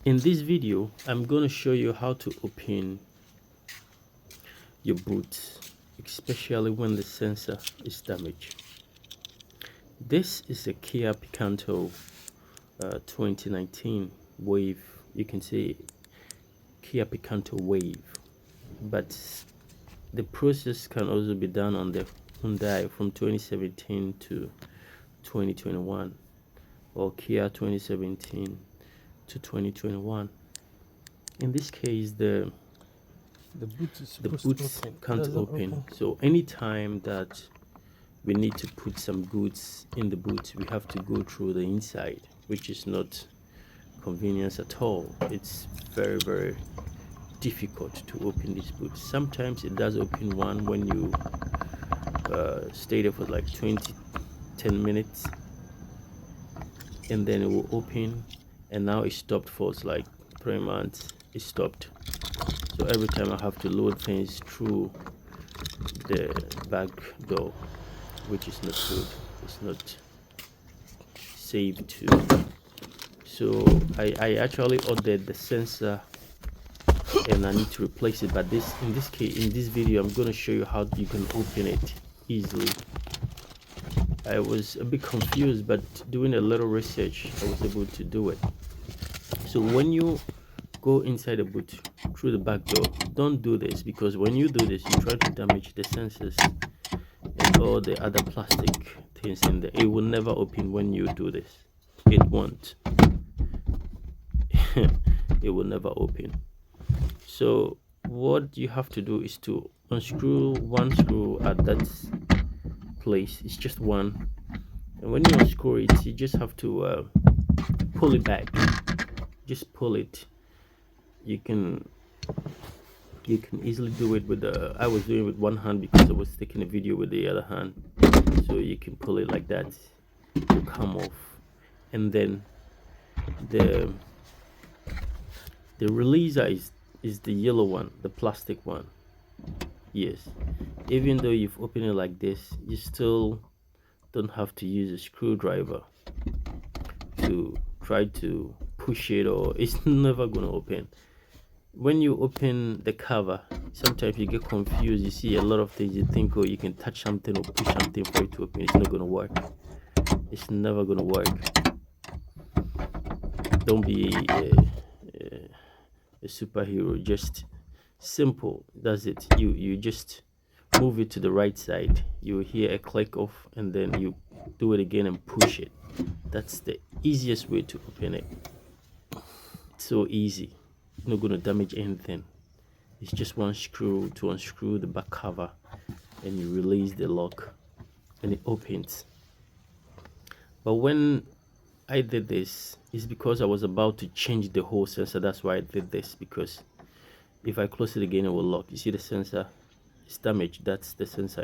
In this video, I'm going to show you how to open your boot, especially when the sensor is damaged. This is a Kia Picanto 2019 Wave. You can see Kia Picanto Wave, but the process can also be done on the Hyundai from 2017 to 2021, or Kia 2017 to 2021. In this case, the boots can't open. So anytime that we need to put some goods in the boot, we have to go through the inside, which is not convenience at all. It's very difficult to open this boot. Sometimes it does open one when you stay there for like 10 minutes, and then it will open, and now it stopped for like 3 months. It stopped. So every time I have to load things through the back door, which is not good. It's not safe too. So I actually ordered the sensor and I need to replace it, but in this video I'm going to show you how you can open it easily. I was a bit confused, but doing a little research I was able to do it. So when you go inside the boot through the back door, don't do this, because when you do this you try to damage the sensors and all the other plastic things in there. It will never open when you do this. It won't. It will never open. So what you have to do is to unscrew one screw at that place. It's just one, and when you unscrew it, you just have to pull it back. Just pull it. You can easily do it with I was doing it with one hand because I was taking a video with the other hand. So you can pull it like that, it will come off. And then the releaser is the yellow one, the plastic one. Yes, even though you've opened it like this, you still don't have to use a screwdriver to try to push it, or it's never gonna open. When you open the cover, sometimes you get confused. You see a lot of things, you think, oh, you can touch something or push something for it to open. It's not gonna work. It's never gonna work. Don't be a superhero. Just simple. That's it. You just move it to the right side. You hear a click off, and then you do it again and push it. That's the easiest way to open it. It's so easy. It's not going to damage anything. It's just one screw to unscrew the back cover, and you release the lock and it opens. But when I did this, it's because I was about to change the whole sensor. That's why I did this, because if I close it again it will lock. You see the sensor is damaged. That's the sensor.